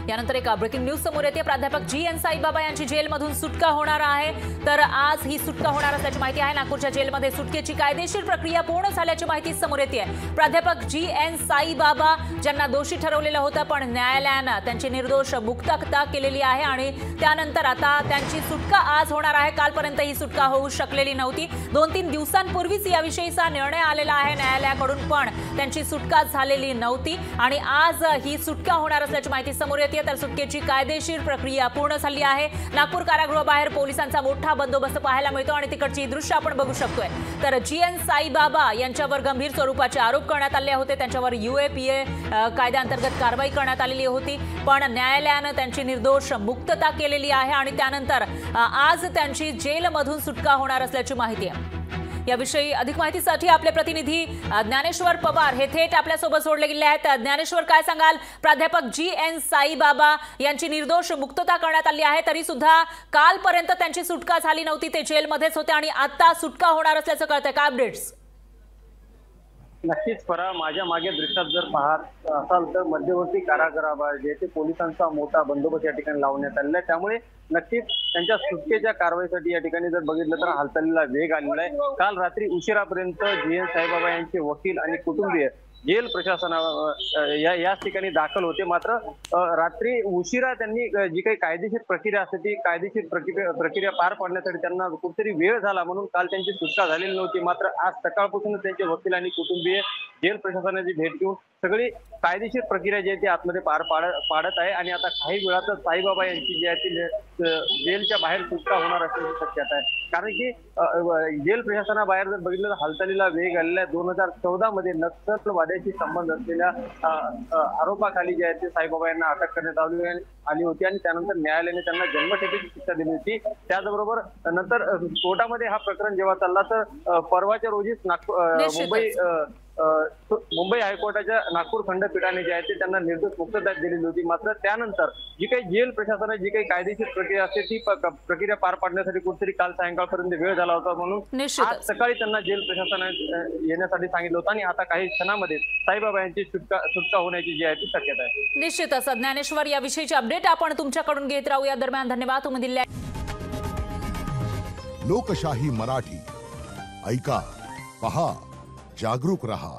यानंतर एक breaking news समोर येते। प्राध्यापक जी.एन. साईबाबा यांची जेलमधून सुटका होणार आहे। तर आज ही सुटका होणार असल्याची माहिती आहे। नागपूरच्या जेलमध्ये सुटकेची कायदेशीर प्रक्रिया पूर्ण झाल्याची माहिती समोर येते आहे। प्राध्यापक जी.एन. साईबाबा ज्यांना दोषी ठरवलेलं होतं, पण न्यायालयानं त्यांची निर्दोष मुक्तता केलेली आहे आणि त्यानंतर आता त्यांची सुटका आज होणार आहे। कालपर्यंत ही सुटका होऊ शकलेली नव्हती। 2-3 दिवसांपूर्वीच याविषयीचा निर्णय आलेला आहे न्यायालयाकडून, पण त्यांची सुटका झालेली नव्हती आणि आज ही सुटका होणार असल्याची माहिती समोर येते। तर सुटकेची कायदेशीर प्रक्रिया पूर्ण झाली आहे। नागपूर कारागृहाबाहेर पोलिसांचा मोठा बंदोबस्त पाहायला मिळतो आणि तिकडची दृश्य आपण बघू शकतोय। तर जी.एन. साईबाबा यांच्यावर गंभीर स्वरूपाचे आरोप करण्यात आले होते। त्यांच्यावर UAPA कायद्याअंतर्गत कारवाई करण्यात आलेली होती, पण न्यायालयानं त्यांची निर्दोष मुक्तता केलेली आहे आणि त्यानंतर आज त्यांची जेलमधून सुटका होणार असल्याची माहिती आहे। याविषयी अधिक माहितीसाठी आपले प्रतिनिधी ज्ञानेश्वर पवार हे थेट आपल्यासोबत जोडले गेले आहेत। ज्ञानेश्वर, काय सांगाल? प्राध्यापक जी.एन. साईबाबा यांची निर्दोष मुक्तता करण्यात आली आहे, तरी सुद्धा कालपर्यंत त्यांची सुटका झाली नव्हती, ते जेलमध्येच होते आणि आता सुटका होणार असल्याचं कळतंय। काय अपडेट्स? नक्कीच परा, माझ्या मागे दृश्यात जर पाहत असाल तर मध्यवर्ती कारागृहाबाहेर जेथे पोलिसांचा मोठा बंदोबस्त या ठिकाणी लावण्यात आलेला आहे, त्यामुळे नक्कीच त्यांच्या सुटकेच्या कारवाईसाठी या ठिकाणी जर बघितलं तर हालचालीला वेग आलेला आहे। काल रात्री उशिरापर्यंत जी.एन. साईबाबा यांचे वकील आणि कुटुंबीय जेल प्रशासना याच ठिकाणी दाखल होते। मात्र रात्री उशिरा त्यांनी जी काही कायदेशीर प्रक्रिया असते ती कायदेशीर प्रक्रिया पार पाडण्यासाठी त्यांना कुठेतरी वेळ झाला, म्हणून काल त्यांची सुटका झालेली नव्हती। मात्र आज सकाळपासूनच त्यांचे वकील आणि कुटुंबीय जेल प्रशासनाची भेट घेऊन सगळी कायदेशीर प्रक्रिया जी आहे ती आतमध्ये पार पाडत आहे आणि आता काही वेळातच साईबाबा यांची जी आहे ती जेलच्या बाहेर सुटका होणार असल्याची शक्यता आहे। कारण की जेल प्रशासनाबाहेर जर बघितलं तर हालचालीला वेग आलेला आहे। 2014 मध्ये नक्षलवाद्याशी संबंध असलेल्या आरोपाखाली जे आहे ते साईबाबा यांना अटक करण्यात आली होती आणि त्यानंतर न्यायालयाने त्यांना जन्मठेपेची शिक्षा दिली होती। त्याचबरोबर नंतर कोर्टामध्ये हा प्रकरण जेव्हा चालला तर परवाच्या रोजीच मुंबई हायकोर्टाच्या नागपूर खंडपीठाने जे आहे ते त्यांना निर्दोष मुक्तता दिलेली होती। मात्र त्यानंतर जी काही जेल प्रशासनाची जी काही कायदेशीर प्रक्रिया असते ती प्रक्रिया पार पाडण्यासाठी कुठेतरी काल सायंकाळपर्यंत वेळ झाला होता, म्हणून आज सकाळी त्यांना जेल प्रशासनाने येण्यासाठी सांगितलं होतं आणि आता काही क्षणामध्ये साईबाबा यांची सुटका होण्याची जी आहे ती शक्यता आहे। निश्चितच ज्ञानेश्वर, याविषयीची अपडेट आपण तुमच्याकडून घेत राहू। या दरम्यान धन्यवाद तुम्ही दिले। लोकशाही मराठी ऐका, पहा, जागरूक रहा।